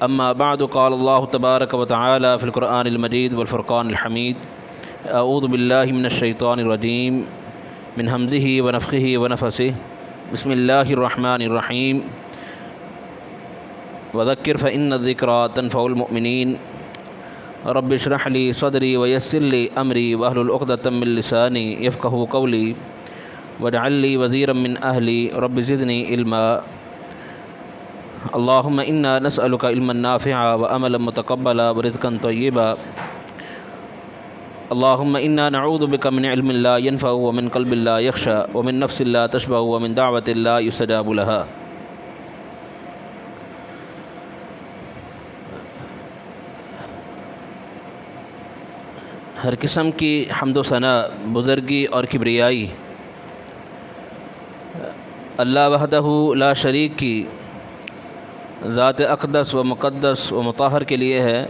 أما بعد قال الله تبارك وتعالى في القرآن المجيد والفرقان الحميد أعوذ بالله من الشيطان الرجيم من همزه ونفخه ونفسه بسم الله الرحمن الرحيم وذكر فإن الذكرى تنفع المؤمنين رب اشرح لي صدري ويسر لي أمري واحلل عقدة من لساني يفقهوا قولي واجعل لي وزيرا من أهلي رب زدني علما اللهم إنا نسألك علما نافعا وعملا متقبلا ورزقا طيبا اللهم إنا نعوذ بك من علم لا ينفع ومن قلب لا يخشى ومن نفس لا تشبع ومن دعوة لا يستجاب لها۔ ہر قسم کی حمد و ثنا، بزرگی اور کبریائی اللہ وحدہ لا شریک کی ذات اقدس و مقدس و مطہر کے لیے ہے،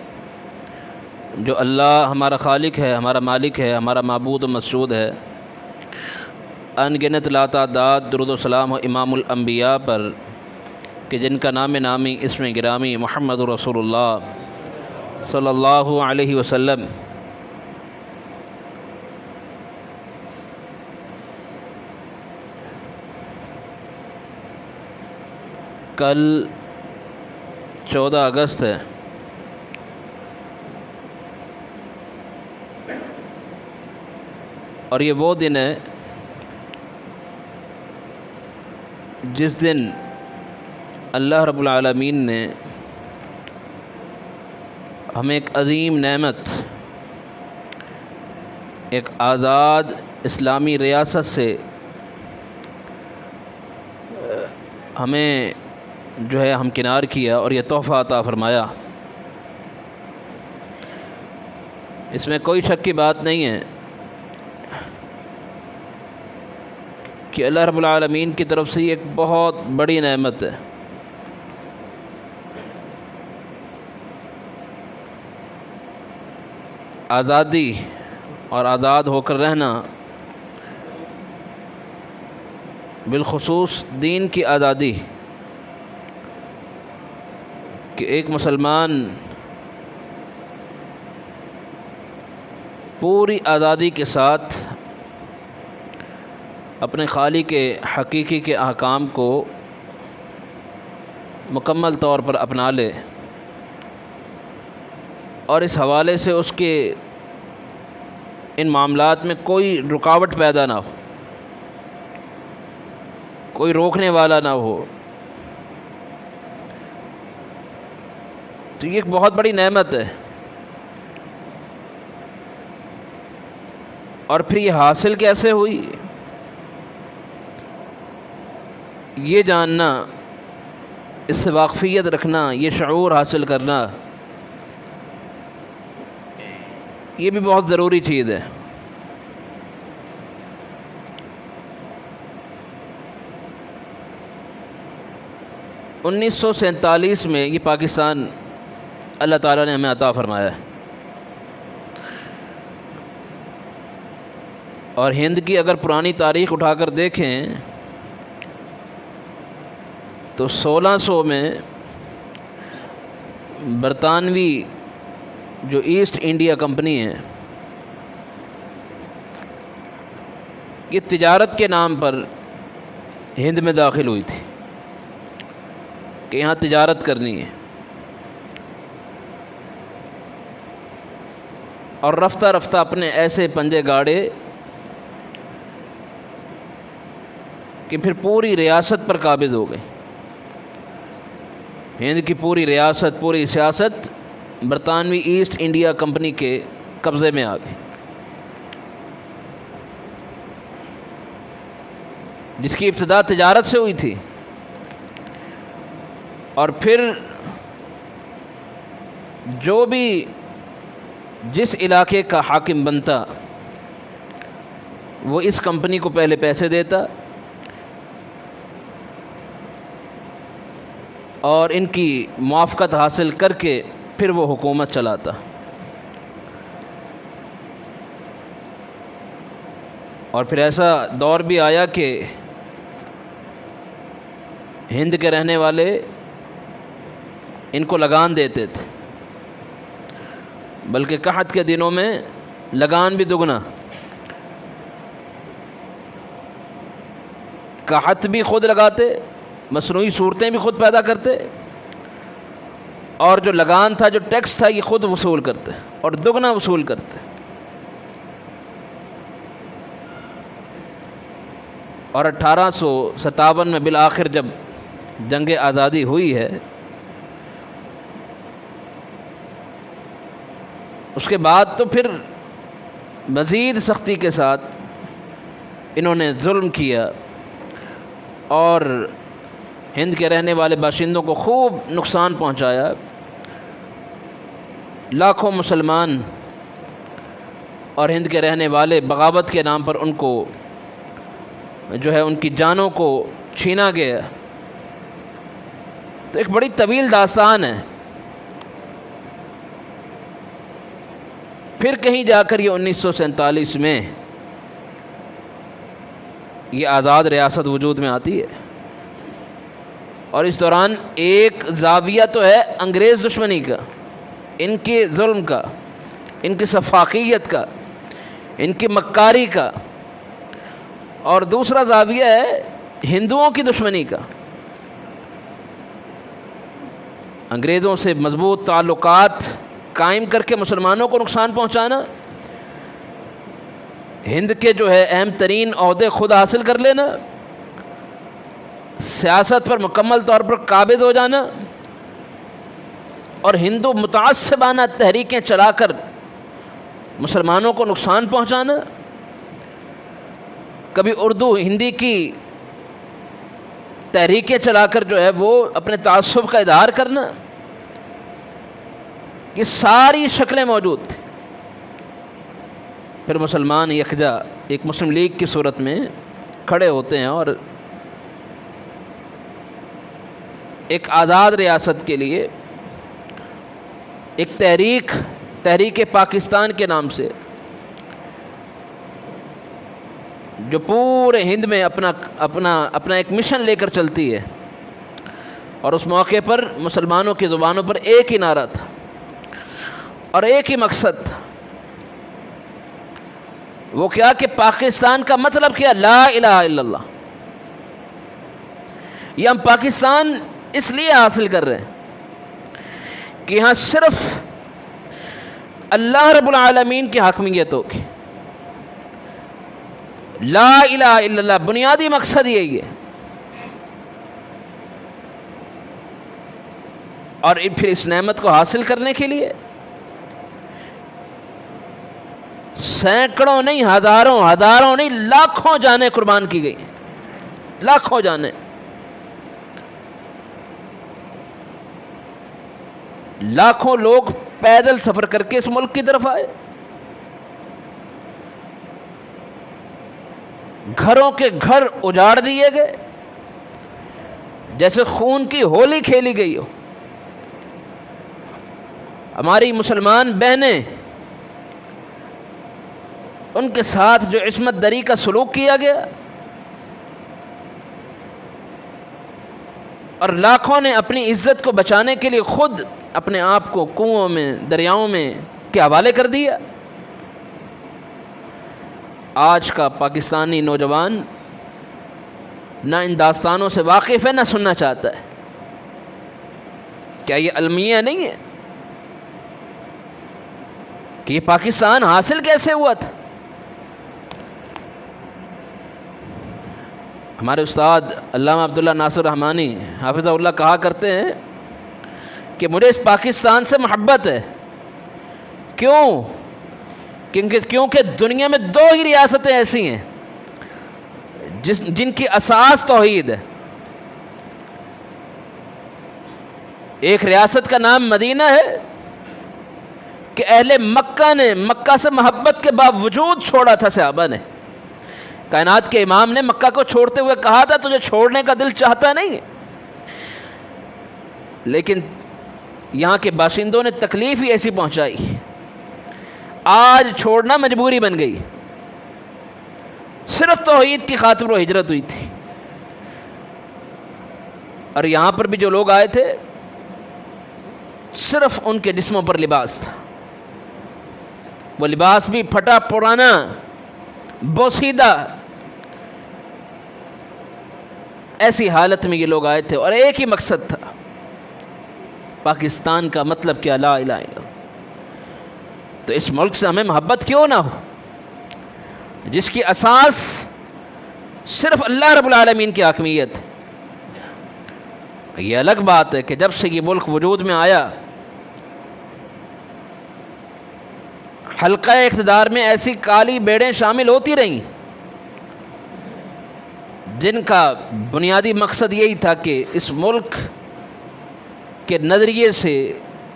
جو اللہ ہمارا خالق ہے، ہمارا مالک ہے، ہمارا معبود و مسجود ہے۔ ان گنت لاتعداد درود و سلام و امام الانبیاء پر کہ جن کا نام نامی اسم گرامی محمد رسول اللہ صلی اللہ علیہ وسلم کل 14 اگست ہے اور یہ وہ دن ہے جس دن اللہ رب العالمین نے ہمیں ایک عظیم نعمت، ایک آزاد اسلامی ریاست سے ہمیں جو ہے ہمکنار کیا اور یہ تحفہ عطا فرمایا۔ اس میں کوئی شک کی بات نہیں ہے کہ اللہ رب العالمین کی طرف سے یہ ایک بہت بڑی نعمت ہے۔ آزادی اور آزاد ہو کر رہنا، بالخصوص دین کی آزادی، کہ ایک مسلمان پوری آزادی کے ساتھ اپنے خالق حقیقی کے احکام کو مکمل طور پر اپنا لے اور اس حوالے سے اس کے ان معاملات میں کوئی رکاوٹ پیدا نہ ہو، کوئی روکنے والا نہ ہو، تو یہ ایک بہت بڑی نعمت ہے۔ اور پھر یہ حاصل کیسے ہوئی، یہ جاننا، اس سے واقفیت رکھنا، یہ شعور حاصل کرنا، یہ بھی بہت ضروری چیز ہے۔ انیس سو سینتالیس میں یہ پاکستان اللہ تعالیٰ نے ہمیں عطا فرمایا ہے، اور ہند کی اگر پرانی تاریخ اٹھا کر دیکھیں تو 1600 میں برطانوی جو ایسٹ انڈیا کمپنی ہے، یہ تجارت کے نام پر ہند میں داخل ہوئی تھی کہ یہاں تجارت کرنی ہے، اور رفتہ رفتہ اپنے ایسے پنجے گاڑے کہ پھر پوری ریاست پر قابض ہو گئے۔ ہند کی پوری ریاست، پوری سیاست برطانوی ایسٹ انڈیا کمپنی کے قبضے میں آ گئی، جس کی ابتدا تجارت سے ہوئی تھی، اور پھر جو بھی جس علاقے کا حاکم بنتا وہ اس کمپنی کو پہلے پیسے دیتا اور ان کی موافقت حاصل کر کے پھر وہ حکومت چلاتا۔ اور پھر ایسا دور بھی آیا کہ ہند کے رہنے والے ان کو لگان دیتے تھے، بلکہ قحط کے دنوں میں لگان بھی دگنا، قحط بھی خود لگاتے، مصنوعی صورتیں بھی خود پیدا کرتے، اور جو لگان تھا، جو ٹیکس تھا، یہ خود وصول کرتے اور دگنا وصول کرتے۔ اور 1857 میں بالآخر جب جنگ آزادی ہوئی ہے، اس کے بعد تو پھر مزید سختی کے ساتھ انہوں نے ظلم کیا اور ہند کے رہنے والے باشندوں کو خوب نقصان پہنچایا۔ لاکھوں مسلمان اور ہند کے رہنے والے بغاوت کے نام پر ان کو جو ہے ان کی جانوں کو چھینا گیا۔ تو ایک بڑی طویل داستان ہے۔ پھر کہیں جا کر یہ 1947 میں یہ آزاد ریاست وجود میں آتی ہے، اور اس دوران ایک زاویہ تو ہے انگریز دشمنی کا، ان کے ظلم کا، ان کی سفاکیت کا، ان کی مکاری کا، اور دوسرا زاویہ ہے ہندوؤں کی دشمنی کا، انگریزوں سے مضبوط تعلقات قائم کر کے مسلمانوں کو نقصان پہنچانا، ہند کے جو ہے اہم ترین عہدے خود حاصل کر لینا، سیاست پر مکمل طور پر قابض ہو جانا، اور ہندو متعصبانہ تحریکیں چلا کر مسلمانوں کو نقصان پہنچانا، کبھی اردو ہندی کی تحریکیں چلا کر جو ہے وہ اپنے تعصب کا اظہار کرنا، یہ ساری شکلیں موجود تھیں۔ پھر مسلمان یکجا ایک مسلم لیگ کی صورت میں کھڑے ہوتے ہیں اور ایک آزاد ریاست کے لیے ایک تحریک پاکستان کے نام سے، جو پورے ہند میں اپنا ایک مشن لے کر چلتی ہے، اور اس موقع پر مسلمانوں کی زبانوں پر ایک ہی نعرہ تھا اور ایک ہی مقصد تھا، وہ کیا کہ پاکستان کا مطلب کیا؟ لا الہ الا اللہ۔ یہ ہم پاکستان اس لیے حاصل کر رہے ہیں کہ یہاں صرف اللہ رب العالمین کی حاکمیت ہوگی، لا الہ الا اللہ، بنیادی مقصد یہی ہے۔ اور پھر اس نعمت کو حاصل کرنے کے لیے سینکڑوں نہیں، ہزاروں نہیں، لاکھوں جانیں قربان کی گئی، لاکھوں جانیں، لاکھوں لوگ پیدل سفر کر کے اس ملک کی طرف آئے، گھروں کے گھر اجاڑ دیے گئے، جیسے خون کی ہولی کھیلی گئی ہو۔ ہماری مسلمان بہنیں، ان کے ساتھ جو عصمت دری کا سلوک کیا گیا، اور لاکھوں نے اپنی عزت کو بچانے کے لیے خود اپنے آپ کو کنوؤں میں، دریاؤں میں کے حوالے کر دیا۔ آج کا پاکستانی نوجوان نہ ان داستانوں سے واقف ہے، نہ سننا چاہتا ہے۔ کیا یہ المیہ نہیں ہے کہ یہ پاکستان حاصل کیسے ہوا تھا؟ ہمارے استاد علامہ عبداللہ ناصر رحمانی حافظہ اللہ کہا کرتے ہیں کہ مجھے اس پاکستان سے محبت ہے۔ کیوں؟ کیونکہ دنیا میں دو ہی ریاستیں ایسی ہیں جن کی اساس توحید ہے۔ ایک ریاست کا نام مدینہ ہے کہ اہل مکہ نے مکہ سے محبت کے باوجود چھوڑا تھا صحابہ نے۔ کائنات کے امام نے مکہ کو چھوڑتے ہوئے کہا تھا تجھے چھوڑنے کا دل چاہتا نہیں، لیکن یہاں کے باشندوں نے تکلیف ہی ایسی پہنچائی، آج چھوڑنا مجبوری بن گئی۔ صرف توحید کی خاطر وہ ہجرت ہوئی تھی۔ اور یہاں پر بھی جو لوگ آئے تھے صرف ان کے جسموں پر لباس تھا، وہ لباس بھی پھٹا پرانا بوسیدہ، ایسی حالت میں یہ لوگ آئے تھے، اور ایک ہی مقصد تھا، پاکستان کا مطلب کیا، لا الہ الا اللہ۔ تو اس ملک سے ہمیں محبت کیوں نہ ہو جس کی اساس صرف اللہ رب العالمین کی حاکمیت ہے۔ یہ الگ بات ہے کہ جب سے یہ ملک وجود میں آیا، حلقہ اقتدار میں ایسی کالی بیڑیں شامل ہوتی رہیں جن کا بنیادی مقصد یہی تھا کہ اس ملک کے نظریے سے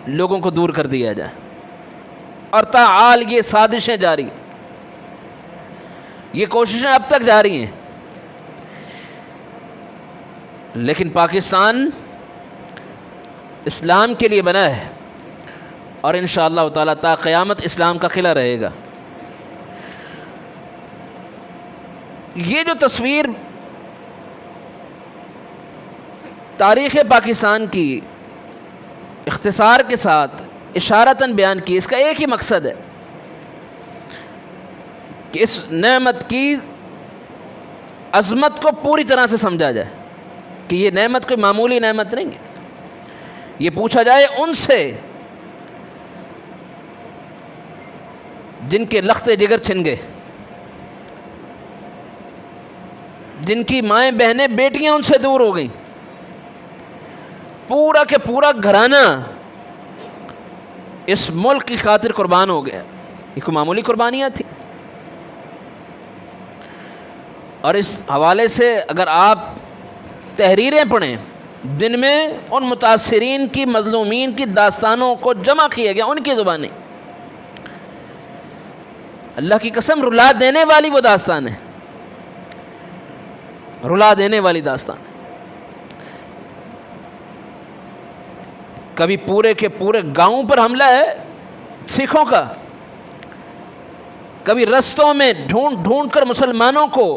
لوگوں کو دور کر دیا جائے، اور تاحال یہ سازشیں جاری، یہ کوششیں اب تک جاری ہیں۔ لیکن پاکستان اسلام کے لیے بنا ہے، اور انشاءاللہ تعالیٰ تا قیامت اسلام کا قلعہ رہے گا۔ یہ جو تصویر تاریخ پاکستان کی اختصار کے ساتھ اشارتاً بیان کی، اس کا ایک ہی مقصد ہے کہ اس نعمت کی عظمت کو پوری طرح سے سمجھا جائے کہ یہ نعمت کوئی معمولی نعمت نہیں ہے۔ یہ پوچھا جائے ان سے جن کے لخت جگر چھن گئے، جن کی مائیں بہنیں بیٹیاں ان سے دور ہو گئیں، پورا کے پورا گھرانہ اس ملک کی خاطر قربان ہو گیا۔ یہ کوئی معمولی قربانیاں تھیں۔ اور اس حوالے سے اگر آپ تحریریں پڑھیں جن میں ان متاثرین کی، مظلومین کی داستانوں کو جمع کیا گیا ان کی زبانیں، اللہ کی قسم رلا دینے والی وہ داستان ہے، رلا دینے والی داستان۔ کبھی پورے کے پورے گاؤں پر حملہ ہے سکھوں کا، کبھی رستوں میں ڈھونڈ ڈھونڈ کر مسلمانوں کو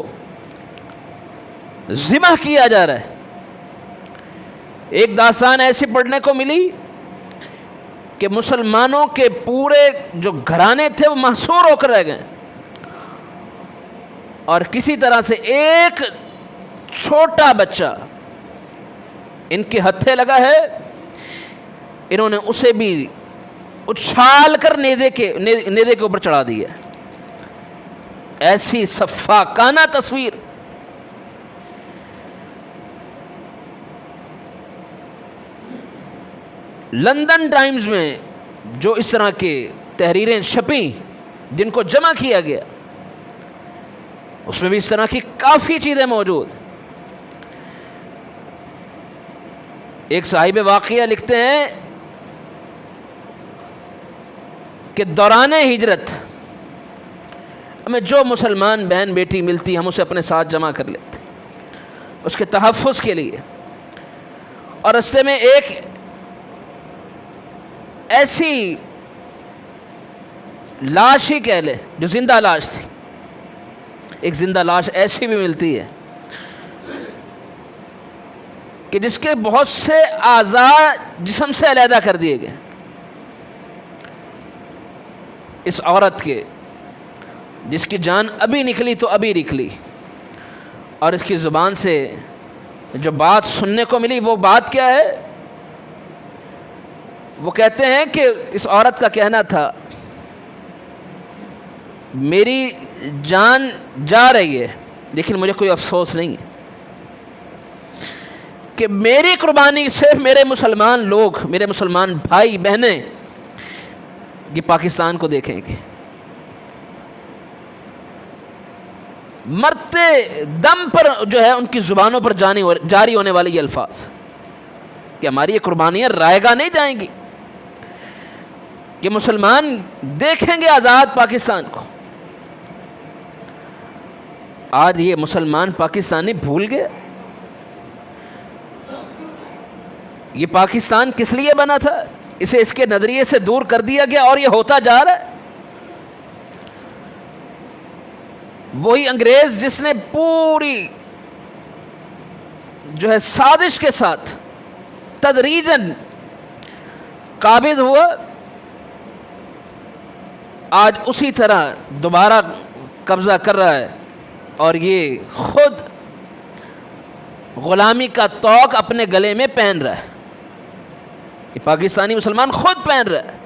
ذبح کیا جا رہا ہے۔ ایک داستان ایسی پڑھنے کو ملی کہ مسلمانوں کے پورے جو گھرانے تھے وہ محصور ہو کر رہ گئے، اور کسی طرح سے ایک چھوٹا بچہ ان کے ہتھے لگا ہے، انہوں نے اسے بھی اچھال کر نیزے کے اوپر چڑھا دیا۔ ایسی سفاکانہ تصویر۔ لندن ٹائمز میں جو اس طرح کے تحریریں چھپیں جن کو جمع کیا گیا، اس میں بھی اس طرح کی کافی چیزیں موجود۔ ایک صاحب واقعہ لکھتے ہیں کہ دوران ہجرت ہمیں جو مسلمان بہن بیٹی ملتی ہم اسے اپنے ساتھ جمع کر لیتے اس کے تحفظ کے لیے، اور رستے میں ایک ایسی لاش ہی کہہ لے جو زندہ لاش تھی، ایک زندہ لاش ایسی بھی ملتی ہے کہ جس کے بہت سے اعضاء جسم سے علیحدہ کر دیے گئے۔ اس عورت کے جس کی جان ابھی نکلی تو ابھی نکلی، اور اس کی زبان سے جو بات سننے کو ملی وہ بات کیا ہے؟ وہ کہتے ہیں کہ اس عورت کا کہنا تھا میری جان جا رہی ہے لیکن مجھے کوئی افسوس نہیں ہے کہ میری قربانی سے میرے مسلمان لوگ، میرے مسلمان بھائی بہنیں یہ پاکستان کو دیکھیں گے۔ مرتے دم پر جو ہے ان کی زبانوں پر جاری ہونے والے یہ الفاظ کہ ہماری یہ قربانیاں رائے گاہ نہیں جائیں گی، کہ مسلمان دیکھیں گے آزاد پاکستان کو۔ آج یہ مسلمان پاکستانی بھول گئے یہ پاکستان کس لیے بنا تھا، اسے اس کے نظریے سے دور کر دیا گیا اور یہ ہوتا جا رہا ہے۔ وہی انگریز جس نے پوری جو ہے سازش کے ساتھ تدریجاً قابض ہوا، آج اسی طرح دوبارہ قبضہ کر رہا ہے، اور یہ خود غلامی کا طوق اپنے گلے میں پہن رہا ہے. یہ پاکستانی مسلمان خود پہن رہا ہے.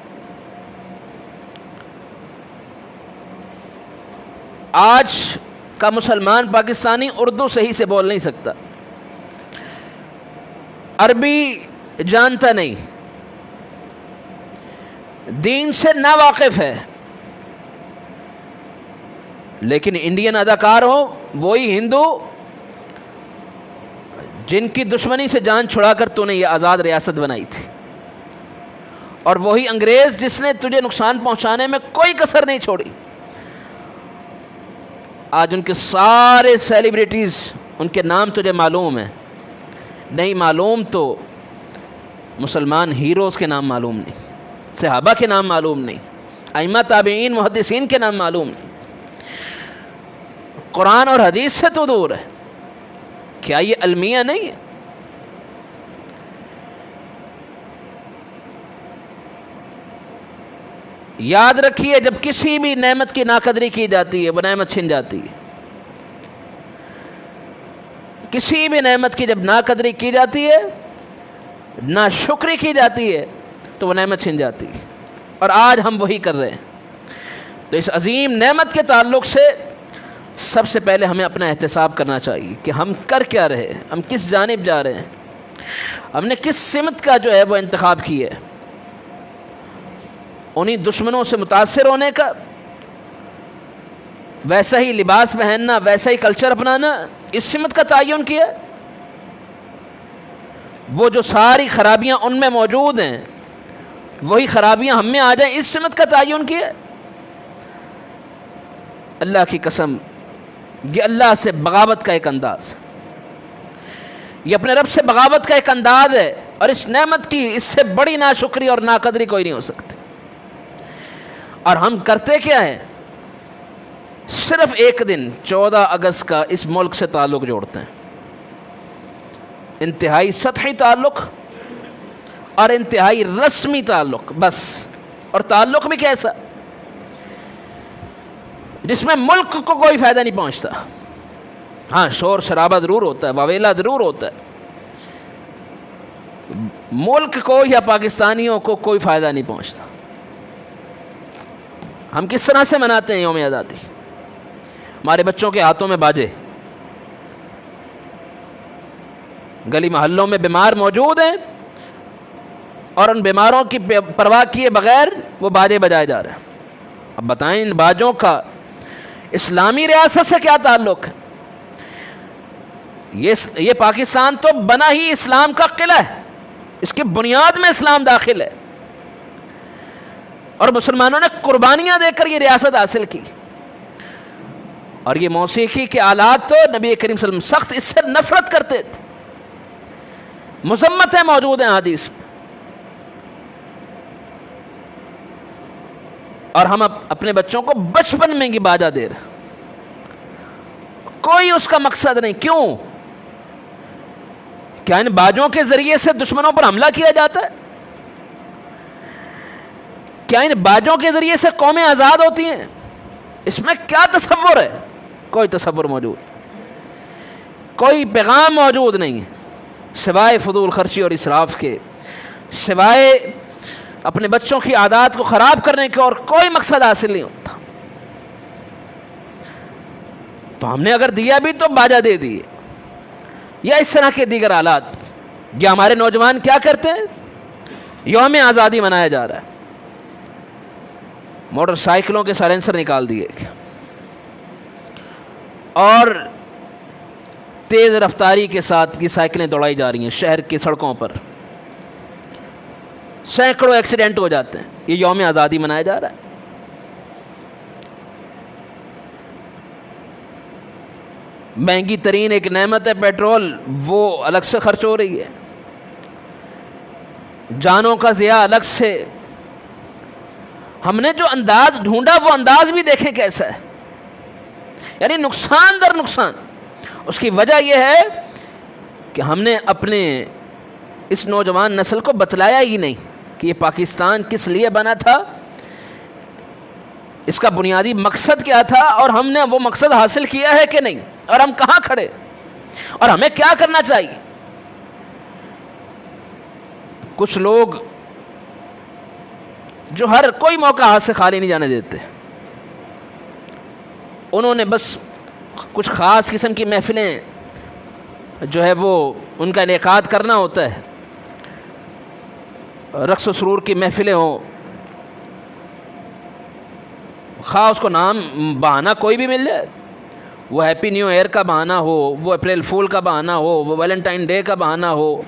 آج کا مسلمان پاکستانی اردو صحیح سے بول نہیں سکتا، عربی جانتا نہیں، دین سے ناواقف ہے، لیکن انڈین اداکار ہو وہی ہندو جن کی دشمنی سے جان چھڑا کر تو نے یہ آزاد ریاست بنائی تھی، اور وہی انگریز جس نے تجھے نقصان پہنچانے میں کوئی کسر نہیں چھوڑی، آج ان کے سارے سیلیبریٹیز ان کے نام تجھے معلوم ہیں. نہیں معلوم تو مسلمان ہیروز کے نام معلوم نہیں، صحابہ کے نام معلوم نہیں، ائمہ تابعین محدثین کے نام معلوم نہیں. قرآن اور حدیث سے تو دور ہے. کیا یہ المیہ نہیں ہے؟ یاد رکھیے جب کسی بھی نعمت کی ناقدری کی جاتی ہے وہ نعمت چھن جاتی ہے. کسی بھی نعمت کی جب ناقدری کی جاتی ہے، ناشکری کی جاتی ہے، تو وہ نعمت چھن جاتی ہے، اور آج ہم وہی کر رہے ہیں. تو اس عظیم نعمت کے تعلق سے سب سے پہلے ہمیں اپنا احتساب کرنا چاہیے کہ ہم کر کیا رہے ہیں، ہم کس جانب جا رہے ہیں، ہم نے کس سمت کا جو ہے وہ انتخاب کیا ہے. انہی دشمنوں سے متاثر ہونے کا، ویسا ہی لباس پہننا، ویسا ہی کلچر اپنانا، اس سمت کا تعین کیا. وہ جو ساری خرابیاں ان میں موجود ہیں وہی خرابیاں ہم میں آ جائیں، اس سمت کا تعین کیا. اللہ کی قسم یہ اللہ سے بغاوت کا ایک انداز، یہ اپنے رب سے بغاوت کا ایک انداز ہے، اور اس نعمت کی اس سے بڑی ناشکری اور ناقدری کوئی نہیں ہو سکتی. اور ہم کرتے کیا ہیں؟ صرف ایک دن 14 اگست کا اس ملک سے تعلق جوڑتے ہیں، انتہائی سطحی تعلق اور انتہائی رسمی تعلق، بس. اور تعلق بھی کیسا؟ جس میں ملک کو کوئی فائدہ نہیں پہنچتا. ہاں شور شرابہ ضرور ہوتا ہے، واویلا ضرور ہوتا ہے، ملک کو یا پاکستانیوں کو کوئی فائدہ نہیں پہنچتا. ہم کس طرح سے مناتے ہیں یوم آزادی؟ ہمارے بچوں کے ہاتھوں میں باجے، گلی محلوں میں بیمار موجود ہیں، اور ان بیماروں کی پرواہ کیے بغیر وہ باجے بجائے جا رہے ہیں. اب بتائیں ان باجوں کا اسلامی ریاست سے کیا تعلق ہے؟ یہ پاکستان تو بنا ہی اسلام کا قلعہ ہے، اس کی بنیاد میں اسلام داخل ہے، اور مسلمانوں نے قربانیاں دے کر یہ ریاست حاصل کی. اور یہ موسیقی کے آلات تو نبی کریم صلی اللہ علیہ وسلم سخت اس سے نفرت کرتے تھے، مذمتیں موجود ہیں حدیث میں. اور ہم اپنے بچوں کو بچپن میں ہی باجا دے رہے، کوئی اس کا مقصد نہیں. کیوں؟ کیا ان باجوں کے ذریعے سے دشمنوں پر حملہ کیا جاتا ہے؟ کیا ان باجوں کے ذریعے سے قومیں آزاد ہوتی ہیں؟ اس میں کیا تصور ہے؟ کوئی تصور موجود، کوئی پیغام موجود نہیں ہے سوائے فضول خرچی اور اسراف کے، سوائے اپنے بچوں کی عادات کو خراب کرنے کے، اور کوئی مقصد حاصل نہیں ہوتا. تو ہم نے اگر دیا بھی تو باجا دے دیے، یا اس طرح کے دیگر آلات. یہ ہمارے نوجوان کیا کرتے ہیں؟ یوم آزادی منایا جا رہا ہے، موٹر سائیکلوں کے سائلنسر نکال دیے اور تیز رفتاری کے ساتھ یہ سائیکلیں دوڑائی جا رہی ہیں شہر کی سڑکوں پر، سینکڑوں ایکسیڈنٹ ہو جاتے ہیں. یہ یوم آزادی منایا جا رہا ہے. مہنگی ترین ایک نعمت ہے پیٹرول، وہ الگ سے خرچ ہو رہی ہے، جانوں کا ضیاع الگ سے. ہم نے جو انداز ڈھونڈا وہ انداز بھی دیکھیں کیسا ہے، یعنی نقصان در نقصان. اس کی وجہ یہ ہے کہ ہم نے اپنے اس نوجوان نسل کو بتلایا ہی نہیں کہ یہ پاکستان کس لیے بنا تھا، اس کا بنیادی مقصد کیا تھا، اور ہم نے وہ مقصد حاصل کیا ہے کہ نہیں، اور ہم کہاں کھڑے، اور ہمیں کیا کرنا چاہیے۔ کچھ لوگ جو ہر کوئی موقع ہاتھ سے خالی نہیں جانے دیتے، انہوں نے بس کچھ خاص قسم کی محفلیں جو ہے وہ ان کا انعقاد کرنا ہوتا ہے، رقص و سرور کی محفلیں ہوں، خواہ اس کو نام بہانہ کوئی بھی مل جائے، وہ ہیپی نیو ایئر کا بہانہ ہو، وہ اپریل فول کا بہانہ ہو، وہ ویلنٹائن ڈے کا بہانہ ہو،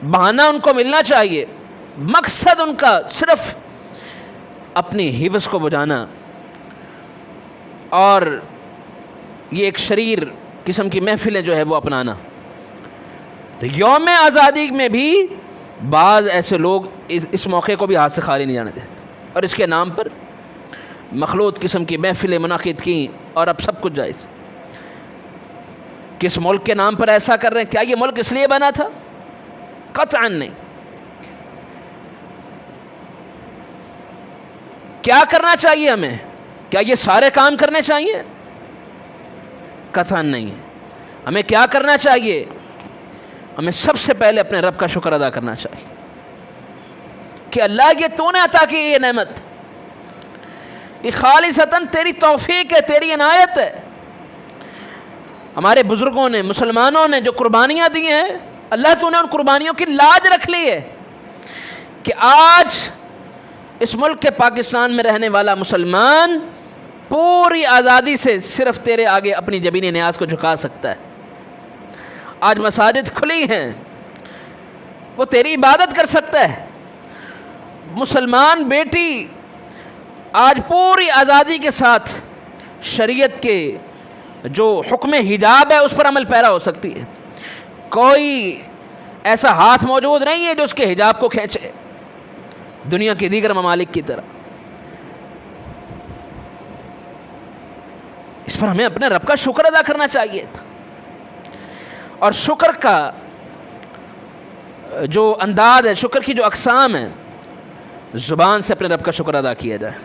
بہانہ ان کو ملنا چاہیے، مقصد ان کا صرف اپنی حوث کو بجانا، اور یہ ایک شریر قسم کی محفلیں جو ہے وہ اپنانا۔ تو یوم آزادی میں بھی بعض ایسے لوگ اس موقع کو بھی ہاتھ سے خالی نہیں جانے دیتے، اور اس کے نام پر مخلوط قسم کی محفلیں منعقد کی، اور اب سب کچھ جائز۔ کس ملک کے نام پر ایسا کر رہے ہیں؟ کیا یہ ملک اس لیے بنا تھا؟ قطعاً نہیں۔ کیا کرنا چاہیے ہمیں؟ کیا یہ سارے کام کرنے چاہیے؟ قطعاً نہیں ہے۔ ہمیں کیا کرنا چاہیے؟ ہمیں سب سے پہلے اپنے رب کا شکر ادا کرنا چاہیے کہ اللہ یہ تو نے عطا کی یہ نعمت، یہ خالصتاً تیری توفیق ہے، تیری عنایت ہے۔ ہمارے بزرگوں نے، مسلمانوں نے جو قربانیاں دی ہیں، اللہ تو نے ان قربانیوں کی لاج رکھ لی ہے کہ آج اس ملک کے پاکستان میں رہنے والا مسلمان پوری آزادی سے صرف تیرے آگے اپنی جبینی نیاز کو جھکا سکتا ہے۔ آج مساجد کھلی ہیں، وہ تیری عبادت کر سکتا ہے۔ مسلمان بیٹی آج پوری آزادی کے ساتھ شریعت کے جو حکم حجاب ہے اس پر عمل پیرا ہو سکتی ہے۔ کوئی ایسا ہاتھ موجود نہیں ہے جو اس کے حجاب کو کھینچے دنیا کے دیگر ممالک کی طرح۔ اس پر ہمیں اپنے رب کا شکر ادا کرنا چاہیے تھا، اور شکر کا جو انداز ہے، شکر کی جو اقسام ہیں، زبان سے اپنے رب کا شکر ادا کیا جائے،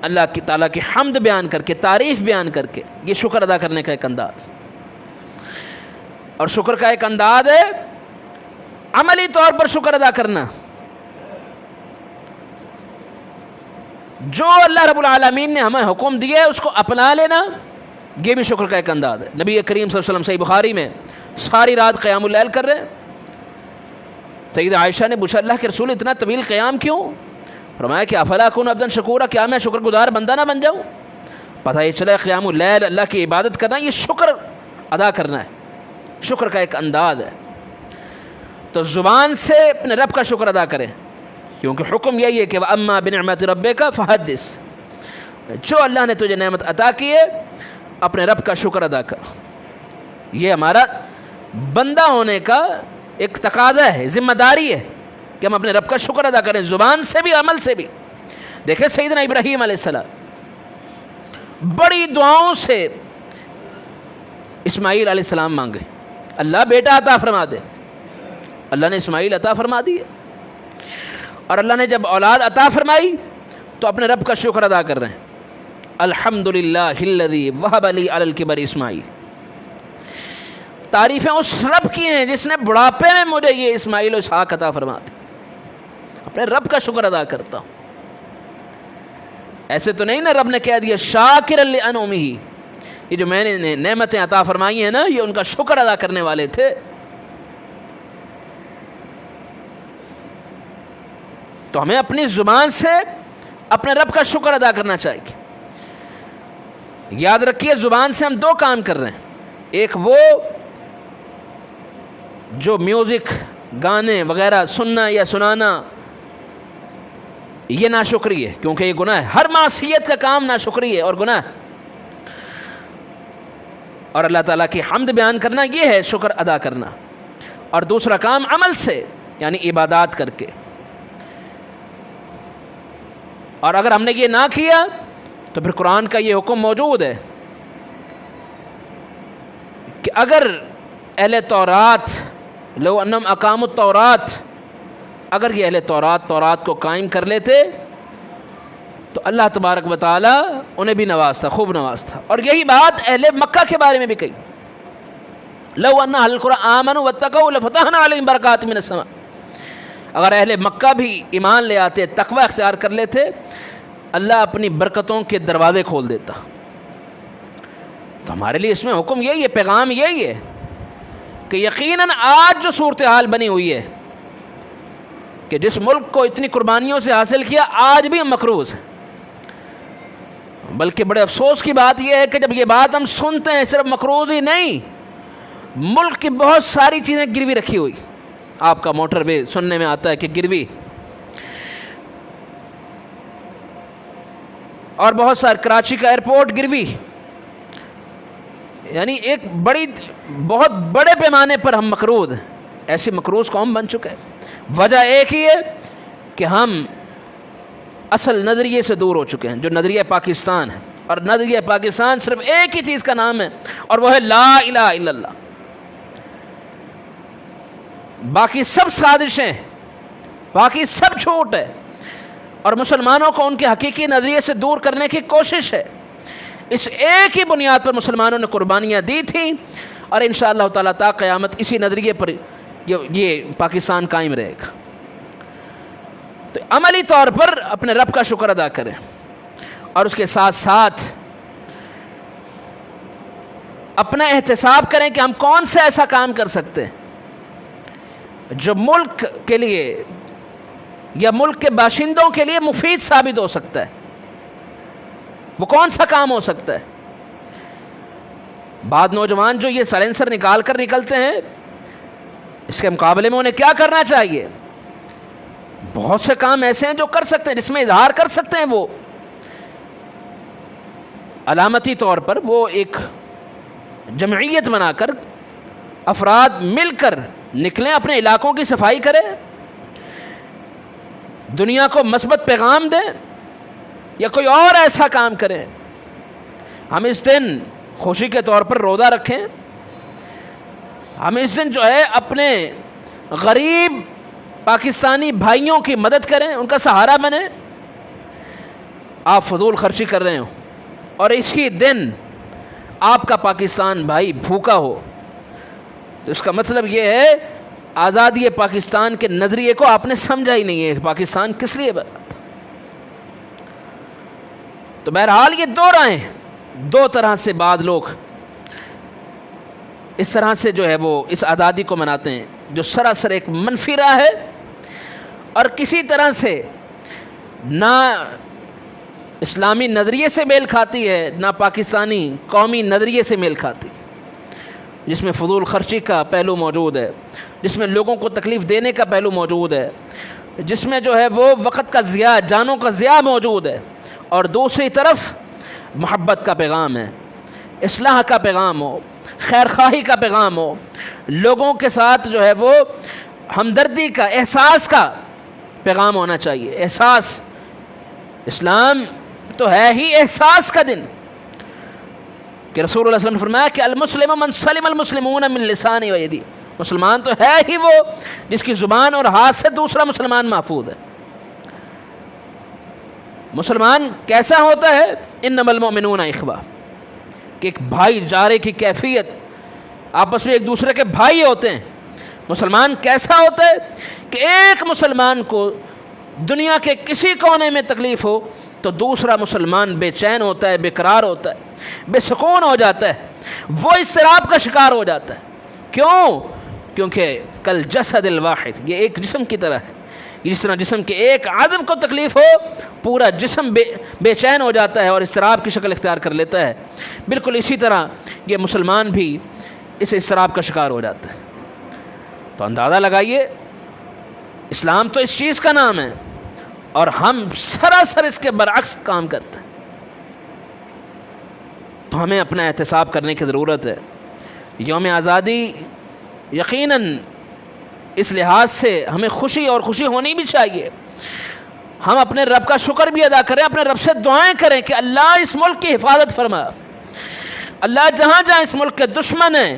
اللہ کی تعالیٰ کی حمد بیان کر کے، تعریف بیان کر کے، یہ شکر ادا کرنے کا ایک انداز۔ اور شکر کا ایک انداز ہے عملی طور پر شکر ادا کرنا، جو اللہ رب العالمین نے ہمیں حکم دیا ہے اس کو اپنا لینا، یہ بھی شکر کا ایک انداز ہے۔ نبی کریم صلی اللہ علیہ وسلم صحیح بخاری میں ساری رات قیام اللیل کر رہے ہیں۔ سیدہ عائشہ نے پوچھا اللہ کے رسول اتنا طویل قیام کیوں؟ فرمایا کہ افلا اکون عبدا شکورا، کیا میں شکر گزار بندہ نہ بن جاؤں؟ پتہ یہ چلا قیام اللیل اللہ کی عبادت کرنا، یہ شکر ادا کرنا ہے، شکر کا ایک انداز ہے۔ تو زبان سے اپنے رب کا شکر ادا کریں، کیونکہ حکم یہی ہے کہ وَأَمَّا بِنِعْمَةِ رَبِّكَ فَحَدِّثْ، جو اللہ نے تجھے نعمت عطا کی ہے اپنے رب کا شکر ادا کر۔ یہ ہمارا بندہ ہونے کا ایک تقاضا ہے، ذمہ داری ہے کہ ہم اپنے رب کا شکر ادا کریں، زبان سے بھی عمل سے بھی۔ دیکھیں سیدنا ابراہیم علیہ السلام بڑی دعاؤں سے اسماعیل علیہ السلام مانگے، اللہ بیٹا عطا فرما دے، اللہ نے اسماعیل عطا فرما دیے، اور اللہ نے جب اولاد عطا فرمائی تو اپنے رب کا شکر ادا کر رہے ہیں، الحمدللہ الذی وہب لی علی الکبر اسماعیل۔ تعریفیں اس رب کی ہیں جس نے بڑھاپے میں مجھے یہ اسماعیل و اسحاق عطا فرما دی، اپنے رب کا شکر ادا کرتا ہوں۔ ایسے تو نہیں نا رب نے کہہ دیا شاکرا لانعمہ، یہ جو میں نے نعمتیں عطا فرمائی ہیں نا یہ ان کا شکر ادا کرنے والے تھے۔ تو ہمیں اپنی زبان سے اپنے رب کا شکر ادا کرنا چاہیے۔ یاد رکھیے زبان سے ہم دو کام کر رہے ہیں، ایک وہ جو میوزک، گانے وغیرہ سننا یا سنانا، یہ ناشکری ہے کیونکہ یہ گناہ ہے، ہر معصیت کا کام ناشکری ہے اور گناہ ہے، اور اللہ تعالیٰ کی حمد بیان کرنا یہ ہے شکر ادا کرنا۔ اور دوسرا کام عمل سے، یعنی عبادات کر کے۔ اور اگر ہم نے یہ نہ کیا تو پھر قرآن کا یہ حکم موجود ہے کہ اگر اہل تورات لو انہم اقاموا التورات اگر یہ اہل تورات کو قائم کر لیتے تو اللہ تبارک و تعالیٰ انہیں بھی نوازتا، خوب نوازتا. اور یہی بات اہل مکہ کے بارے میں بھی کہی، لو ان اہل القری آمنوا واتقوا لفتحنا علیہم برکات من السماء. اگر اہل مکہ بھی ایمان لے آتے، تقوی اختیار کر لیتے، اللہ اپنی برکتوں کے دروازے کھول دیتا. تو ہمارے لیے اس میں حکم یہی ہے، پیغام یہی ہے کہ یقیناً آج جو صورتحال بنی ہوئی ہے کہ جس ملک کو اتنی قربانیوں سے حاصل کیا، آج بھی ہم مقروض ہیں. بلکہ بڑے افسوس کی بات یہ ہے کہ جب یہ بات ہم سنتے ہیں، صرف مقروض ہی نہیں، ملک کی بہت ساری چیزیں گروی رکھی ہوئی. آپ کا موٹر وے سننے میں آتا ہے کہ گروی، اور بہت سارے کراچی کا ایئرپورٹ گروی. یعنی ایک بہت بڑے پیمانے پر ہم مقروض ہیں. ایسی مقروض قوم بن چکے ہیں. وجہ ایک ہی ہے کہ ہم اصل نظریے سے دور ہو چکے ہیں، جو نظریہ پاکستان ہے. اور نظریہ پاکستان صرف ایک ہی چیز کا نام ہے، اور وہ ہے لا الہ الا اللہ. باقی سب سازشیں، باقی سب جھوٹ ہے، اور مسلمانوں کو ان کے حقیقی نظریے سے دور کرنے کی کوشش ہے. اس ایک ہی بنیاد پر مسلمانوں نے قربانیاں دی تھیں، اور انشاءاللہ تعالیٰ تا قیامت اسی نظریے پر یہ پاکستان قائم رہے گا. تو عملی طور پر اپنے رب کا شکر ادا کریں، اور اس کے ساتھ ساتھ اپنا احتساب کریں کہ ہم کون سے ایسا کام کر سکتے ہیں جو ملک کے لیے یا ملک کے باشندوں کے لیے مفید ثابت ہو سکتا ہے. وہ کون سا کام ہو سکتا ہے؟ بعض نوجوان جو یہ سائلنسر نکال کر نکلتے ہیں، اس کے مقابلے میں انہیں کیا کرنا چاہیے؟ بہت سے کام ایسے ہیں جو کر سکتے ہیں، جس میں اظہار کر سکتے ہیں. وہ علامتی طور پر وہ ایک جمعیت بنا کر افراد مل کر نکلیں، اپنے علاقوں کی صفائی کریں، دنیا کو مثبت پیغام دیں، یا کوئی اور ایسا کام کریں. ہم اس دن خوشی کے طور پر روزہ رکھیں، ہم اس دن جو ہے اپنے غریب پاکستانی بھائیوں کی مدد کریں، ان کا سہارا بنیں. آپ فضول خرچی کر رہے ہو اور اسی دن آپ کا پاکستان بھائی بھوکا ہو، تو اس کا مطلب یہ ہے آزادی پاکستان کے نظریے کو آپ نے سمجھا ہی نہیں ہے. پاکستان کس لیے بنا تھا؟ تو بہرحال یہ دو راہیں، دو طرح سے بعض لوگ اس طرح سے جو ہے وہ اس آزادی کو مناتے ہیں، جو سراسر ایک منفی راہ ہے، اور کسی طرح سے نہ اسلامی نظریے سے میل کھاتی ہے، نہ پاکستانی قومی نظریے سے میل کھاتی، جس میں فضول خرچی کا پہلو موجود ہے، جس میں لوگوں کو تکلیف دینے کا پہلو موجود ہے، جس میں جو ہے وہ وقت کا ضیاع، جانوں کا ضیاع موجود ہے. اور دوسری طرف محبت کا پیغام ہے، اصلاح کا پیغام ہو، خیر خواہی کا پیغام ہو، لوگوں کے ساتھ جو ہے وہ ہمدردی کا، احساس کا پیغام ہونا چاہیے. احساس، اسلام تو ہے ہی احساس کا دن، کہ رسول اللہ صلی اللہ علیہ وسلم نے فرمایا کہ المسلم من سلم المسلمون من لسانہ و یدہ. مسلمان تو ہے ہی وہ جس کی زبان اور ہاتھ سے دوسرا مسلمان محفوظ ہے. مسلمان کیسا ہوتا ہے؟ انما المؤمنون اخوہ، کہ ایک بھائی چارے کی کیفیت، آپس میں ایک دوسرے کے بھائی ہوتے ہیں. مسلمان کیسا ہوتا ہے کہ ایک مسلمان کو دنیا کے کسی کونے میں تکلیف ہو تو دوسرا مسلمان بے چین ہوتا ہے، بے قرار ہوتا ہے، بے سکون ہو جاتا ہے، وہ اضطراب کا شکار ہو جاتا ہے. کیوں؟ کیونکہ کل جسد الواحد، یہ ایک جسم کی طرح ہے. جس طرح جسم کے ایک عضو کو تکلیف ہو، پورا جسم بے چین ہو جاتا ہے اور اضطراب کی شکل اختیار کر لیتا ہے. بالکل اسی طرح یہ مسلمان بھی اس اضطراب کا شکار ہو جاتا ہے. تو اندازہ لگائیے، اسلام تو اس چیز کا نام ہے، اور ہم سراسر اس کے برعکس کام کرتے ہیں. تو ہمیں اپنا احتساب کرنے کی ضرورت ہے. یوم آزادی یقیناً اس لحاظ سے ہمیں خوشی اور خوشی ہونی بھی چاہیے. ہم اپنے رب کا شکر بھی ادا کریں، اپنے رب سے دعائیں کریں کہ اللہ اس ملک کی حفاظت فرما. اللہ جہاں جہاں اس ملک کے دشمن ہیں،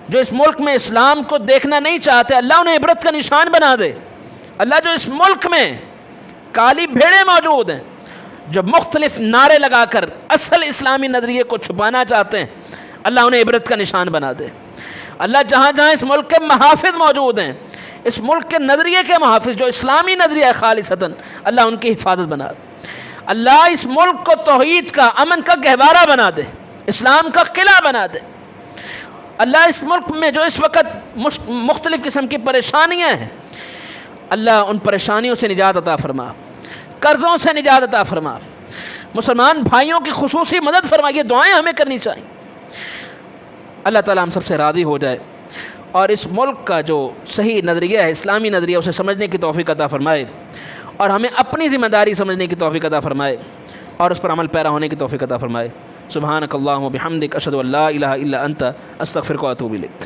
جو اس ملک میں اسلام کو دیکھنا نہیں چاہتے، اللہ انہیں عبرت کا نشان بنا دے. اللہ جو اس ملک میں کالی بھیڑیں موجود ہیں جو مختلف نعرے لگا کر اصل اسلامی نظریے کو چھپانا چاہتے ہیں، اللہ انہیں عبرت کا نشان بنا دے۔ اللہ جہاں جہاں اس ملک کے محافظ موجود ہیں، اس ملک کے نظریے کے محافظ جو اسلامی نظریہ ہے خالصتاً، اللہ ان کی حفاظت بنا دے۔ اللہ اس ملک کو توحید کا، امن کا گہوارہ بنا دے، اسلام کا قلعہ بنا دے۔ اللہ اس ملک میں جو اس وقت مختلف قسم کی پریشانیاں ہیں، اللہ ان پریشانیوں سے نجات عطا فرما، قرضوں سے نجات عطا فرما، مسلمان بھائیوں کی خصوصی مدد فرما۔ یہ دعائیں ہمیں کرنی چاہیے۔ اللہ تعالیٰ ہم سب سے راضی ہو جائے اور اس ملک کا جو صحیح نظریہ ہے، اسلامی نظریہ، اسے سمجھنے کی توفیق عطا فرمائے اور ہمیں اپنی ذمہ داری سمجھنے کی توفیق عطا فرمائے اور اس پر عمل پیرا ہونے کی توفیق عطا فرمائے۔ سبحانک اللہم و بحمدک، اشہد ان لا الہ الا انت، استغفرک و اتوب الیک۔